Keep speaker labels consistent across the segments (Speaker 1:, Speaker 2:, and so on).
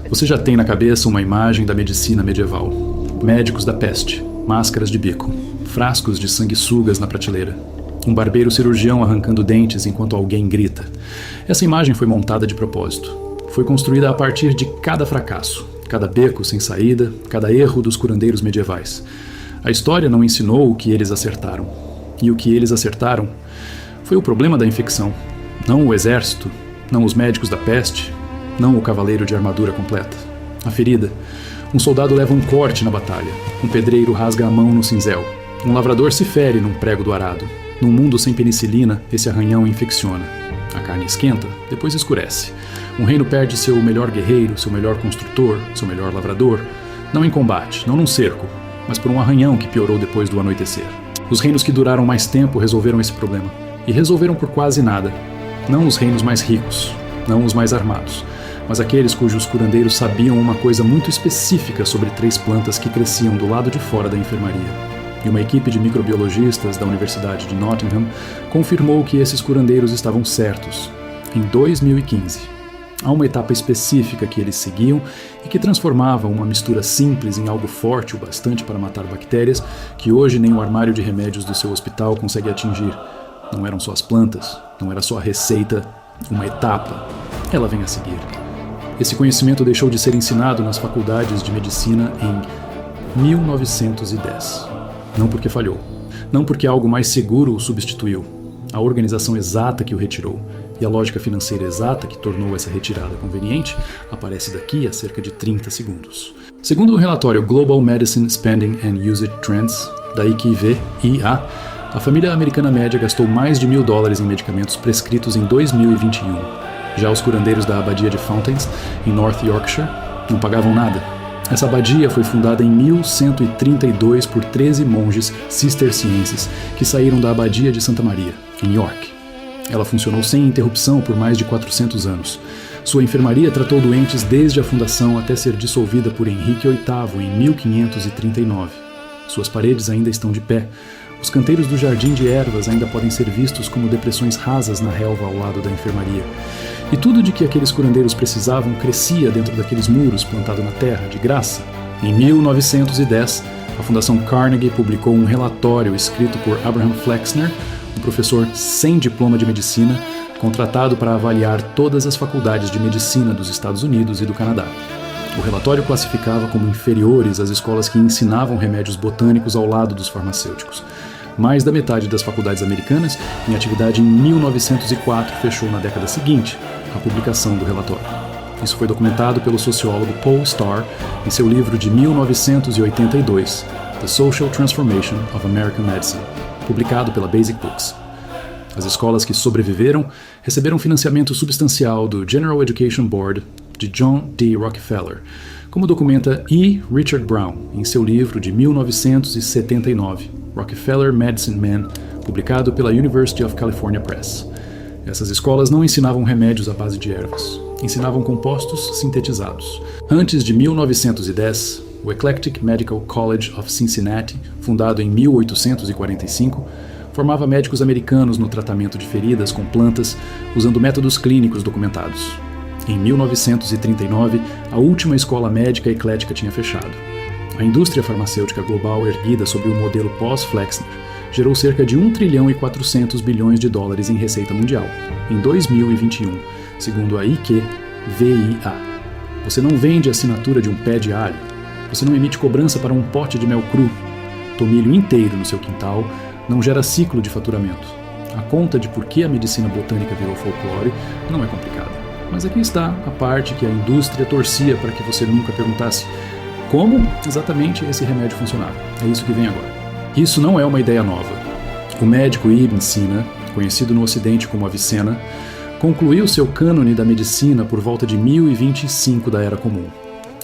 Speaker 1: Você já tem na cabeça uma imagem da medicina medieval. Médicos da peste, máscaras de bico, frascos de sanguessugas na prateleira. Um barbeiro cirurgião arrancando dentes enquanto alguém grita. Essa imagem foi montada de propósito. Foi construída a partir de cada fracasso, cada beco sem saída, cada erro dos curandeiros medievais. A história não ensinou o que eles acertaram. E o que eles acertaram foi o problema da infecção. Não o exército, não os médicos da peste, não o cavaleiro de armadura completa. A ferida. Um soldado leva um corte na batalha. Um pedreiro rasga a mão no cinzel. Um lavrador se fere num prego do arado. Num mundo sem penicilina, esse arranhão infecciona. A carne esquenta, depois escurece. Um reino perde seu melhor guerreiro, seu melhor construtor, seu melhor lavrador, não em combate, não num cerco, mas por um arranhão que piorou depois do anoitecer. Os reinos que duraram mais tempo resolveram esse problema. E resolveram por quase nada. Não os reinos mais ricos, não os mais armados, mas aqueles cujos curandeiros sabiam uma coisa muito específica sobre 3 plantas que cresciam do lado de fora da enfermaria. E uma equipe de microbiologistas da Universidade de Nottingham confirmou que esses curandeiros estavam certos, em 2015. Há uma etapa específica que eles seguiam e que transformava uma mistura simples em algo forte o bastante para matar bactérias que hoje nem o armário de remédios do seu hospital consegue atingir. Não eram só as plantas, não era só a receita, uma etapa. Ela vem a seguir. Esse conhecimento deixou de ser ensinado nas faculdades de medicina em 1910. Não porque falhou, não porque algo mais seguro o substituiu, a organização exata que o retirou e a lógica financeira exata que tornou essa retirada conveniente aparece daqui a cerca de 30 segundos. Segundo o relatório Global Medicine Spending and Usage Trends, da IQVIA, a família americana média gastou mais de $1.000 em medicamentos prescritos em 2021. Já os curandeiros da abadia de Fountains, em North Yorkshire, não pagavam nada. Essa abadia foi fundada em 1132 por 13 monges cistercienses que saíram da abadia de Santa Maria, em York. Ela funcionou sem interrupção por mais de 400 anos. Sua enfermaria tratou doentes desde a fundação até ser dissolvida por Henrique VIII em 1539. Suas paredes ainda estão de pé. Os canteiros do jardim de ervas ainda podem ser vistos como depressões rasas na relva ao lado da enfermaria. E tudo de que aqueles curandeiros precisavam crescia dentro daqueles muros plantado na terra, de graça. Em 1910, a Fundação Carnegie publicou um relatório escrito por Abraham Flexner, um professor sem diploma de medicina, contratado para avaliar todas as faculdades de medicina dos Estados Unidos e do Canadá. O relatório classificava como inferiores as escolas que ensinavam remédios botânicos ao lado dos farmacêuticos. Mais da metade das faculdades americanas, em atividade em 1904, fechou na década seguinte a publicação do relatório. Isso foi documentado pelo sociólogo Paul Starr em seu livro de 1982, The Social Transformation of American Medicine, publicado pela Basic Books. As escolas que sobreviveram receberam financiamento substancial do General Education Board de John D. Rockefeller, como documenta E. Richard Brown em seu livro de 1979, Rockefeller Medicine Man, publicado pela University of California Press. Essas escolas não ensinavam remédios à base de ervas, ensinavam compostos sintetizados. Antes de 1910, o Eclectic Medical College of Cincinnati, fundado em 1845, formava médicos americanos no tratamento de feridas com plantas, usando métodos clínicos documentados. Em 1939, a última escola médica eclética tinha fechado. A indústria farmacêutica global erguida sobre o modelo pós-Flexner gerou cerca de $1,4 trilhão em receita mundial, em 2021, segundo a IQVIA. Você não vende assinatura de um pé de alho. Você não emite cobrança para um pote de mel cru. Tomilho inteiro no seu quintal não gera ciclo de faturamento. A conta de por que a medicina botânica virou folclore não é complicada. Mas aqui está a parte que a indústria torcia para que você nunca perguntasse como exatamente esse remédio funcionava. É isso que vem agora. Isso não é uma ideia nova. O médico Ibn Sina, conhecido no Ocidente como Avicena, concluiu seu cânone da medicina por volta de 1025 da Era Comum.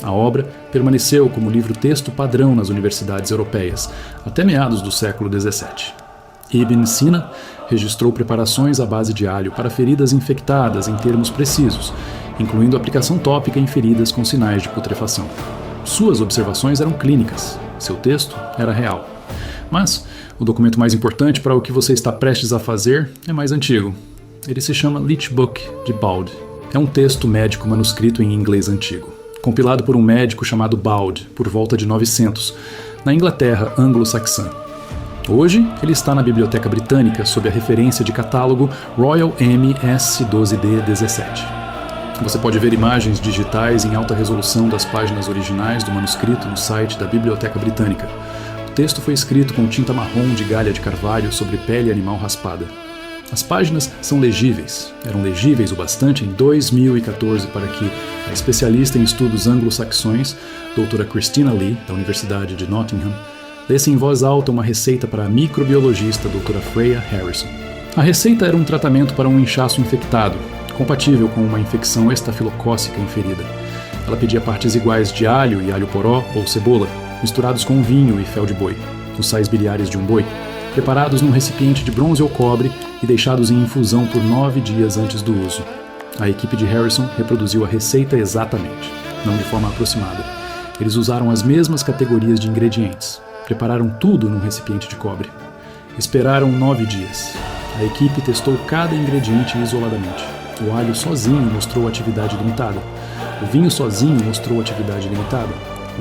Speaker 1: A obra permaneceu como livro-texto padrão nas universidades europeias, até meados do século XVII. Ibn Sina registrou preparações à base de alho para feridas infectadas em termos precisos, incluindo aplicação tópica em feridas com sinais de putrefação. Suas observações eram clínicas, seu texto era real. Mas o documento mais importante para o que você está prestes a fazer é mais antigo. Ele se chama Leech Book de Bald, É um texto médico manuscrito em inglês antigo, compilado por um médico chamado Bald, por volta de 900, na Inglaterra anglo-saxã. Hoje, ele está na Biblioteca Britânica sob a referência de catálogo Royal MS-12D-17. Você pode ver imagens digitais em alta resolução das páginas originais do manuscrito no site da Biblioteca Britânica. O texto foi escrito com tinta marrom de galha de carvalho sobre pele animal raspada. As páginas são legíveis. Eram legíveis o bastante em 2014 para que a especialista em estudos anglo-saxões, doutora Christina Lee, da Universidade de Nottingham, lesse em voz alta uma receita para a microbiologista doutora Freya Harrison. A receita era um tratamento para um inchaço infectado, compatível com uma infecção estafilocócica inferida. Ela pedia partes iguais de alho e alho poró ou cebola, misturados com vinho e fel de boi, os sais biliares de um boi, preparados num recipiente de bronze ou cobre e deixados em infusão por 9 dias antes do uso. A equipe de Harrison reproduziu a receita exatamente, não de forma aproximada. Eles usaram as mesmas categorias de ingredientes, prepararam tudo num recipiente de cobre. Esperaram 9 dias. A equipe testou cada ingrediente isoladamente. O alho sozinho mostrou atividade limitada. O vinho sozinho mostrou atividade limitada.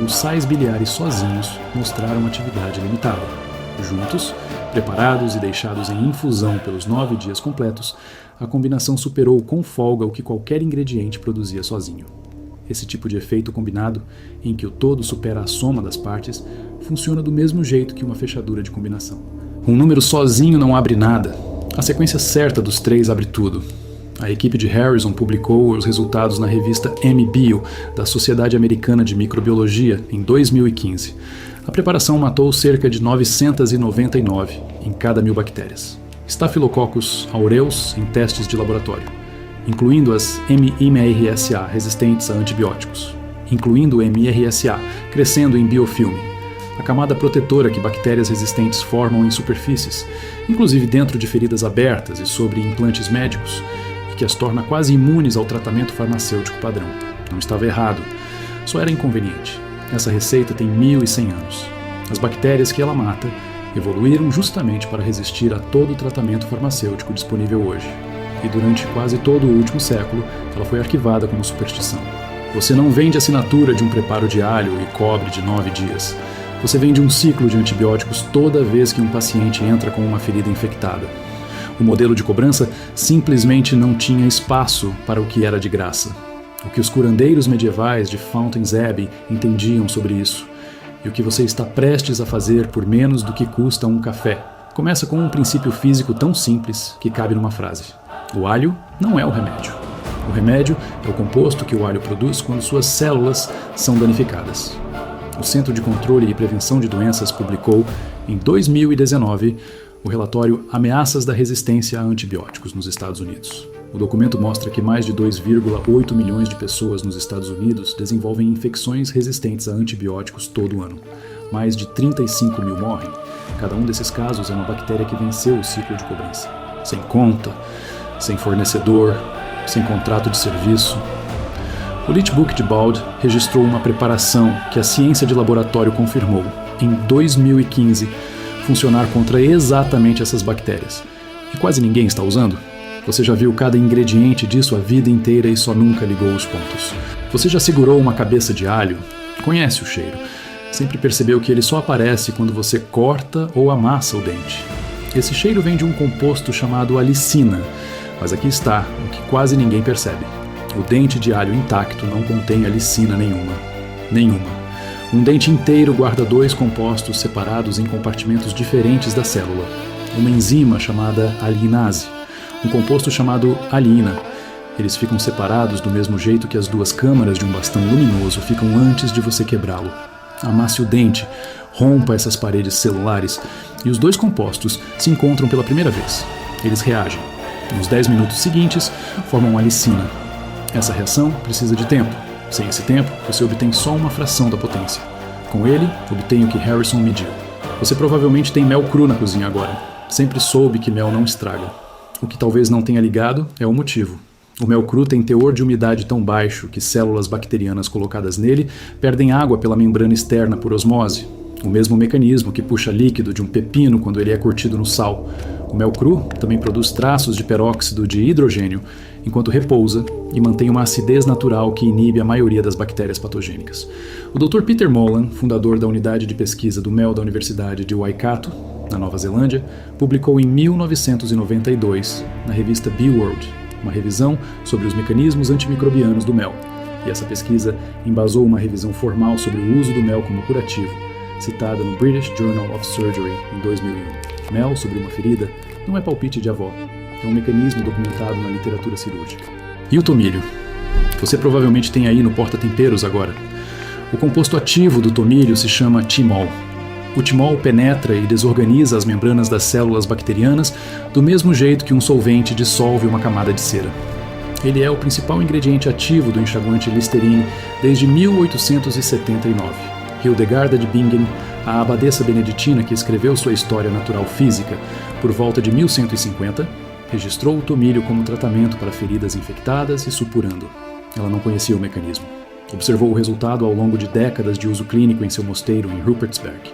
Speaker 1: Os sais biliares sozinhos mostraram atividade limitada. Juntos, preparados e deixados em infusão pelos 9 dias completos, a combinação superou com folga o que qualquer ingrediente produzia sozinho. Esse tipo de efeito combinado, em que o todo supera a soma das partes, funciona do mesmo jeito que uma fechadura de combinação. Um número sozinho não abre nada. A sequência certa dos 3 abre tudo. A equipe de Harrison publicou os resultados na revista MBio, da Sociedade Americana de Microbiologia, em 2015. A preparação matou cerca de 999 em cada 1000 bactérias. Staphylococcus aureus em testes de laboratório, incluindo as MRSA resistentes a antibióticos, incluindo o MRSA crescendo em biofilme, a camada protetora que bactérias resistentes formam em superfícies, inclusive dentro de feridas abertas e sobre implantes médicos, e que as torna quase imunes ao tratamento farmacêutico padrão. Não estava errado, só era inconveniente. Essa receita tem 1.100 anos. As bactérias que ela mata evoluíram justamente para resistir a todo o tratamento farmacêutico disponível hoje. E durante quase todo o último século, ela foi arquivada como superstição. Você não vende assinatura de um preparo de alho e cobre de 9 dias. Você vende um ciclo de antibióticos toda vez que um paciente entra com uma ferida infectada. O modelo de cobrança simplesmente não tinha espaço para o que era de graça. O que os curandeiros medievais de Fountain's Abbey entendiam sobre isso, e o que você está prestes a fazer por menos do que custa um café, começa com um princípio físico tão simples que cabe numa frase. O alho não é o remédio. O remédio é o composto que o alho produz quando suas células são danificadas. O Centro de Controle e Prevenção de Doenças publicou, em 2019, o relatório Ameaças da Resistência a Antibióticos nos Estados Unidos. O documento mostra que mais de 2,8 milhões de pessoas nos Estados Unidos desenvolvem infecções resistentes a antibióticos todo ano. Mais de 35 mil morrem. Cada um desses casos é uma bactéria que venceu o ciclo de cobrança. Sem conta, sem fornecedor, sem contrato de serviço. O Litbook de Bald registrou uma preparação que a ciência de laboratório confirmou, em 2015, funcionar contra exatamente essas bactérias. E quase ninguém está usando. Você já viu cada ingrediente disso a vida inteira e só nunca ligou os pontos. Você já segurou uma cabeça de alho? Conhece o cheiro. Sempre percebeu que ele só aparece quando você corta ou amassa o dente. Esse cheiro vem de um composto chamado alicina, mas aqui está o que quase ninguém percebe. O dente de alho intacto não contém alicina nenhuma. Um dente inteiro guarda 2 compostos separados em compartimentos diferentes da célula. Uma enzima chamada aliinase, um composto chamado aliina. Eles ficam separados do mesmo jeito que as 2 câmaras de um bastão luminoso ficam antes de você quebrá-lo. Amasse o dente, rompa essas paredes celulares e os 2 compostos se encontram pela primeira vez. Eles reagem. Nos 10 minutos seguintes, formam alicina. Essa reação precisa de tempo. Sem esse tempo, você obtém só uma fração da potência. Com ele, obtém o que Harrison mediu. Você provavelmente tem mel cru na cozinha agora. Sempre soube que mel não estraga. O que talvez não tenha ligado é o motivo. O mel cru tem teor de umidade tão baixo que células bacterianas colocadas nele perdem água pela membrana externa por osmose. O mesmo mecanismo que puxa líquido de um pepino quando ele é curtido no sal. O mel cru também produz traços de peróxido de hidrogênio enquanto repousa e mantém uma acidez natural que inibe a maioria das bactérias patogênicas. O Dr. Peter Molan, fundador da unidade de pesquisa do mel da Universidade de Waikato, na Nova Zelândia, publicou em 1992, na revista Bee-World, uma revisão sobre os mecanismos antimicrobianos do mel. E essa pesquisa embasou uma revisão formal sobre o uso do mel como curativo, citada no British Journal of Surgery em 2001. Mel sobre uma ferida não é palpite de avó, é um mecanismo documentado na literatura cirúrgica. E o tomilho? Você provavelmente tem aí no porta-temperos agora. O composto ativo do tomilho se chama timol. O timol penetra e desorganiza as membranas das células bacterianas do mesmo jeito que um solvente dissolve uma camada de cera. Ele é o principal ingrediente ativo do enxaguante Listerine desde 1879. Hildegarda de Bingen, a abadesa beneditina que escreveu sua História Natural Física por volta de 1150, registrou o tomilho como tratamento para feridas infectadas e supurando. Ela não conhecia o mecanismo. Observou o resultado ao longo de décadas de uso clínico em seu mosteiro em Rupertsberg.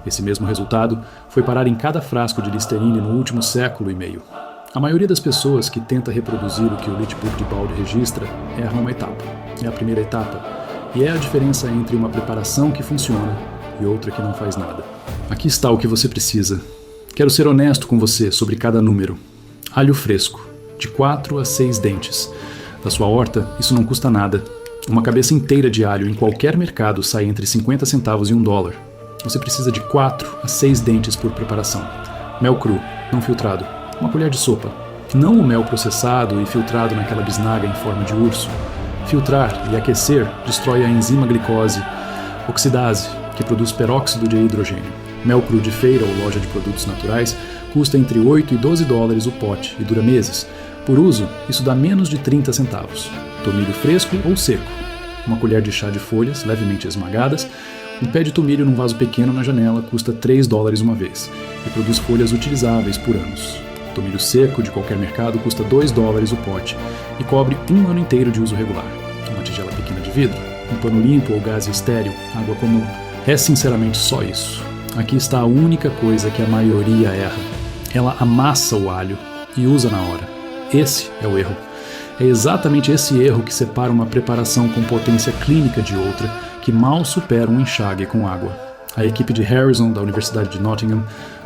Speaker 1: Esse mesmo resultado foi parar em cada frasco de Listerine no último século e meio. A maioria das pessoas que tenta reproduzir o que o Litchbook de Bald registra erra uma etapa. É a primeira etapa, e é a diferença entre uma preparação que funciona e outra que não faz nada. Aqui está o que você precisa. Quero ser honesto com você sobre cada número. Alho fresco, de 4 a 6 dentes. Da sua horta, isso não custa nada. Uma cabeça inteira de alho em qualquer mercado sai entre 50 centavos e $1. Você precisa de 4 a 6 dentes por preparação. Mel cru, não filtrado. Uma colher de sopa. Não o mel processado e filtrado naquela bisnaga em forma de urso. Filtrar e aquecer destrói a enzima glicose, oxidase, que produz peróxido de hidrogênio. Mel cru de feira ou loja de produtos naturais custa entre $8 e $12 o pote e dura meses. Por uso, isso dá menos de 30 centavos. Tomilho fresco ou seco. Uma colher de chá de folhas, levemente esmagadas. Um pé de tomilho num vaso pequeno na janela custa $3 uma vez e produz folhas utilizáveis por anos. Tomilho seco de qualquer mercado custa $2 o pote e cobre um ano inteiro de uso regular. Uma tigela pequena de vidro, um pano limpo ou gás estéril, água comum. É sinceramente só isso. Aqui está a única coisa que a maioria erra. Ela amassa o alho e usa na hora. Esse é o erro. É exatamente esse erro que separa uma preparação com potência clínica de outra, que mal supera um enxágue com água. A equipe de Harrison, da Universidade de Nottingham,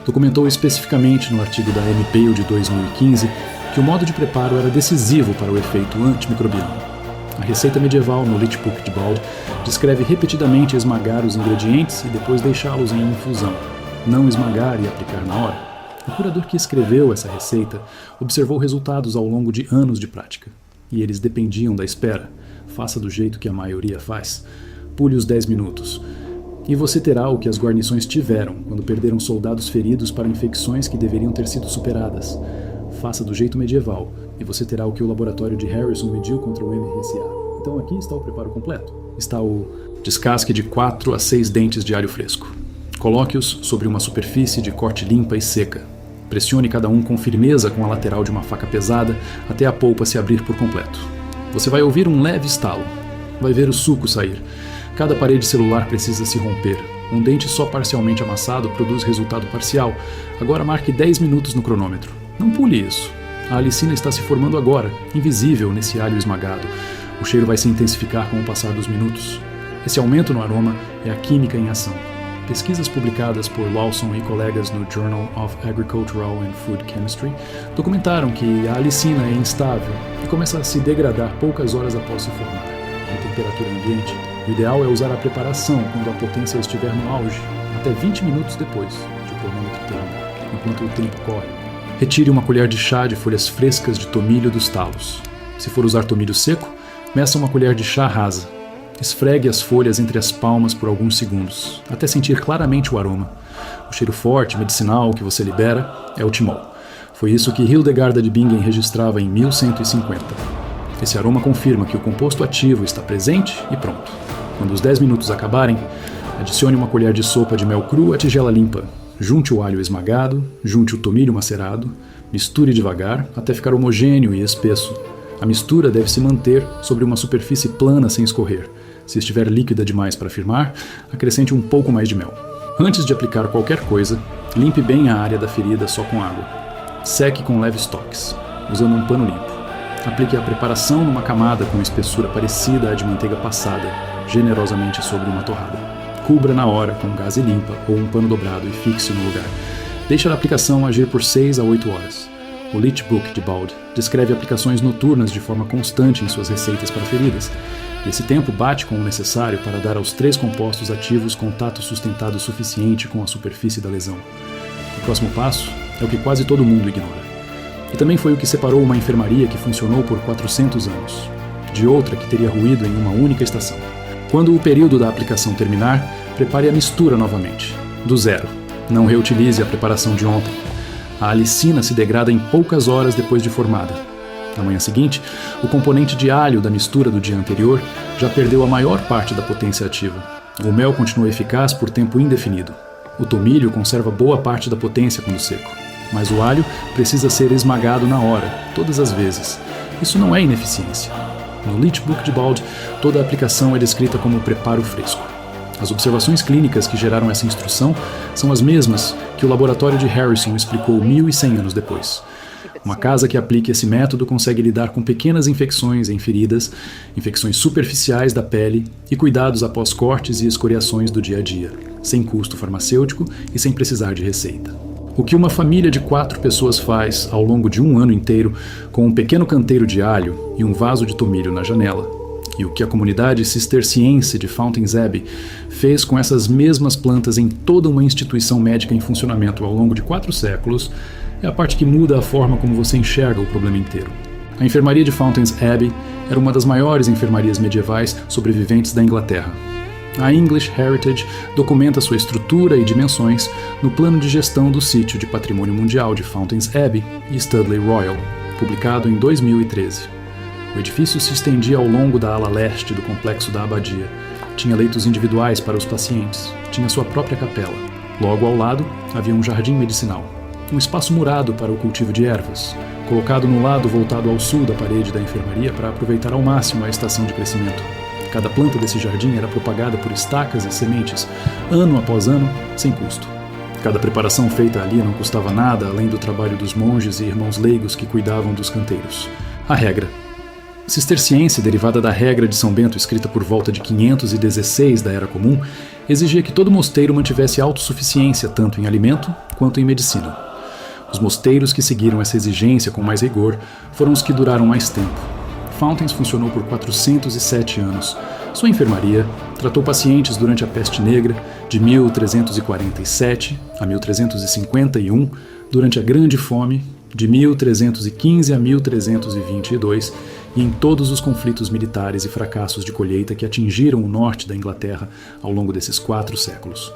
Speaker 1: documentou especificamente no artigo da MPale de 2015 que o modo de preparo era decisivo para o efeito antimicrobiano. A receita medieval no Litchbook de Bald descreve repetidamente esmagar os ingredientes e depois deixá-los em infusão, não esmagar e aplicar na hora. O curador que escreveu essa receita observou resultados ao longo de anos de prática, e eles dependiam da espera. Faça do jeito que a maioria faz. Pule os 10 minutos. E você terá o que as guarnições tiveram quando perderam soldados feridos para infecções que deveriam ter sido superadas. Faça do jeito medieval, e você terá o que o laboratório de Harrison mediu contra o MRSA. Então aqui está o preparo completo. Está o descasque de 4 a 6 dentes de alho fresco. Coloque-os sobre uma superfície de corte limpa e seca. Pressione cada um com firmeza com a lateral de uma faca pesada até a polpa se abrir por completo. Você vai ouvir um leve estalo. Vai ver o suco sair. Cada parede celular precisa se romper. Um dente só parcialmente amassado produz resultado parcial. Agora marque 10 minutos no cronômetro. Não pule isso. A alicina está se formando agora, invisível nesse alho esmagado. O cheiro vai se intensificar com o passar dos minutos. Esse aumento no aroma é a química em ação. Pesquisas publicadas por Lawson e colegas no Journal of Agricultural and Food Chemistry documentaram que a alicina é instável e começa a se degradar poucas horas após se formar. Em temperatura ambiente, o ideal é usar a preparação quando a potência estiver no auge, até 20 minutos depois de o cronômetro terminar, enquanto o tempo corre. Retire uma colher de chá de folhas frescas de tomilho dos talos. Se for usar tomilho seco, meça uma colher de chá rasa. Esfregue as folhas entre as palmas por alguns segundos, até sentir claramente o aroma. O cheiro forte, medicinal que você libera é o timol. Foi isso que Hildegarda de Bingen registrava em 1150. Esse aroma confirma que o composto ativo está presente e pronto. Quando os 10 minutos acabarem, adicione uma colher de sopa de mel cru à tigela limpa. Junte o alho esmagado, junte o tomilho macerado, misture devagar até ficar homogêneo e espesso. A mistura deve se manter sobre uma superfície plana sem escorrer. Se estiver líquida demais para firmar, acrescente um pouco mais de mel. Antes de aplicar qualquer coisa, limpe bem a área da ferida só com água. Seque com leves toques, usando um pano limpo. Aplique a preparação numa camada com espessura parecida à de manteiga passada, generosamente sobre uma torrada. Cubra na hora com gaze limpa ou um pano dobrado e fixe no lugar. Deixe a aplicação agir por 6 a 8 horas. O Leech Book de Bald descreve aplicações noturnas de forma constante em suas receitas para feridas. Esse tempo bate com o necessário para dar aos 3 compostos ativos contato sustentado suficiente com a superfície da lesão. O próximo passo é o que quase todo mundo ignora. E também foi o que separou uma enfermaria que funcionou por 400 anos, de outra que teria ruído em uma única estação. Quando o período da aplicação terminar, prepare a mistura novamente, do zero. Não reutilize a preparação de ontem. A alicina se degrada em poucas horas depois de formada. Na manhã seguinte, o componente de alho da mistura do dia anterior já perdeu a maior parte da potência ativa. O mel continua eficaz por tempo indefinido. O tomilho conserva boa parte da potência quando seco. Mas o alho precisa ser esmagado na hora, todas as vezes. Isso não é ineficiência. No Leech Book de Bald, toda a aplicação é descrita como preparo fresco. As observações clínicas que geraram essa instrução são as mesmas que o laboratório de Harrison explicou 1100 anos depois. Uma casa que aplique esse método consegue lidar com pequenas infecções em feridas, infecções superficiais da pele e cuidados após cortes e escoriações do dia a dia, sem custo farmacêutico e sem precisar de receita. O que uma família de 4 pessoas faz ao longo de um ano inteiro com um pequeno canteiro de alho e um vaso de tomilho na janela, e o que a comunidade cisterciense de Fountains Abbey fez com essas mesmas plantas em toda uma instituição médica em funcionamento ao longo de 4 séculos, é a parte que muda a forma como você enxerga o problema inteiro. A enfermaria de Fountains Abbey era uma das maiores enfermarias medievais sobreviventes da Inglaterra. A English Heritage documenta sua estrutura e dimensões no Plano de Gestão do Sítio de Patrimônio Mundial de Fountains Abbey e Studley Royal, publicado em 2013. O edifício se estendia ao longo da ala leste do complexo da abadia. Tinha leitos individuais para os pacientes, tinha sua própria capela. Logo ao lado havia um jardim medicinal, um espaço murado para o cultivo de ervas, colocado no lado voltado ao sul da parede da enfermaria para aproveitar ao máximo a estação de crescimento. Cada planta desse jardim era propagada por estacas e sementes, ano após ano, sem custo. Cada preparação feita ali não custava nada além do trabalho dos monges e irmãos leigos que cuidavam dos canteiros. A regra. Cisterciense, derivada da regra de São Bento escrita por volta de 516 da Era Comum, exigia que todo mosteiro mantivesse autossuficiência tanto em alimento quanto em medicina. Os mosteiros que seguiram essa exigência com mais rigor foram os que duraram mais tempo. Fountains funcionou por 407 anos. Sua enfermaria tratou pacientes durante a Peste Negra, de 1347 a 1351, durante a Grande Fome, de 1315 a 1322, e em todos os conflitos militares e fracassos de colheita que atingiram o norte da Inglaterra ao longo desses 4 séculos.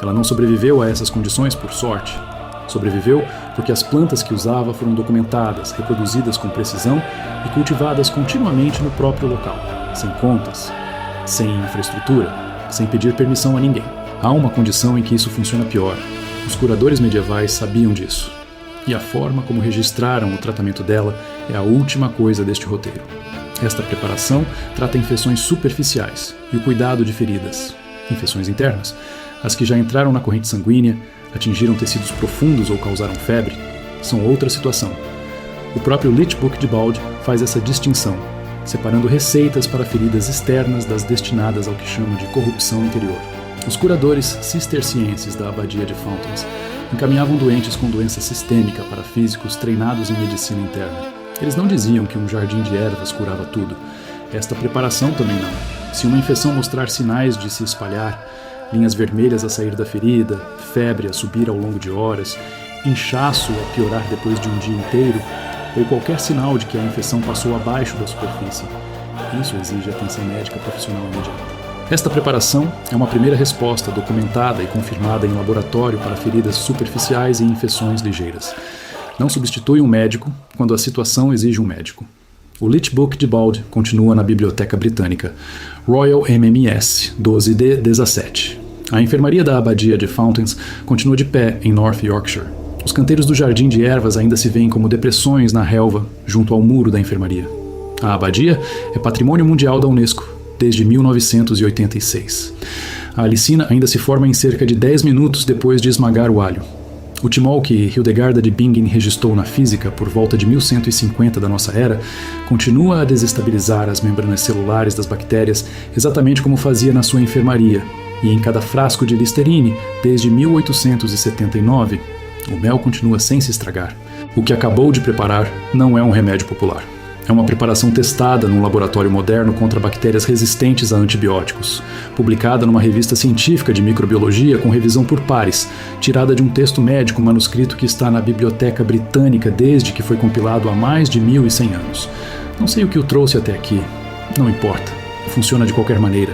Speaker 1: Ela não sobreviveu a essas condições por sorte. Sobreviveu porque as plantas que usava foram documentadas, reproduzidas com precisão e cultivadas continuamente no próprio local, sem contas, sem infraestrutura, sem pedir permissão a ninguém. Há uma condição em que isso funciona pior. Os curadores medievais sabiam disso. E a forma como registraram o tratamento dela é a última coisa deste roteiro. Esta preparação trata infecções superficiais e o cuidado de feridas. Infecções internas, as que já entraram na corrente sanguínea, atingiram tecidos profundos ou causaram febre, são outra situação. O próprio Leech Book de Bald faz essa distinção, separando receitas para feridas externas das destinadas ao que chama de corrupção interior. Os curadores cistercienses da abadia de Fountains encaminhavam doentes com doença sistêmica para físicos treinados em medicina interna. Eles não diziam que um jardim de ervas curava tudo. Esta preparação também não. Se uma infecção mostrar sinais de se espalhar, linhas vermelhas a sair da ferida, febre a subir ao longo de horas, inchaço a piorar depois de um dia inteiro, ou qualquer sinal de que a infecção passou abaixo da superfície, isso exige atenção médica profissional imediata. Esta preparação é uma primeira resposta documentada e confirmada em laboratório para feridas superficiais e infecções ligeiras. Não substitui um médico quando a situação exige um médico. O Leech Book de Bald continua na Biblioteca Britânica, Royal MMS 12D17. A enfermaria da abadia de Fountains continua de pé em North Yorkshire. Os canteiros do jardim de ervas ainda se veem como depressões na relva junto ao muro da enfermaria. A abadia é Patrimônio Mundial da Unesco desde 1986. A alicina ainda se forma em cerca de 10 minutos depois de esmagar o alho. O timol que Hildegarda de Bingen registrou na física por volta de 1150 da nossa era continua a desestabilizar as membranas celulares das bactérias exatamente como fazia na sua enfermaria, e em cada frasco de Listerine, desde 1879, o mel continua sem se estragar. O que acabou de preparar não é um remédio popular. É uma preparação testada num laboratório moderno contra bactérias resistentes a antibióticos, publicada numa revista científica de microbiologia com revisão por pares, tirada de um texto médico manuscrito que está na Biblioteca Britânica desde que foi compilado há mais de 1100 anos. Não sei o que o trouxe até aqui. Não importa. Funciona de qualquer maneira.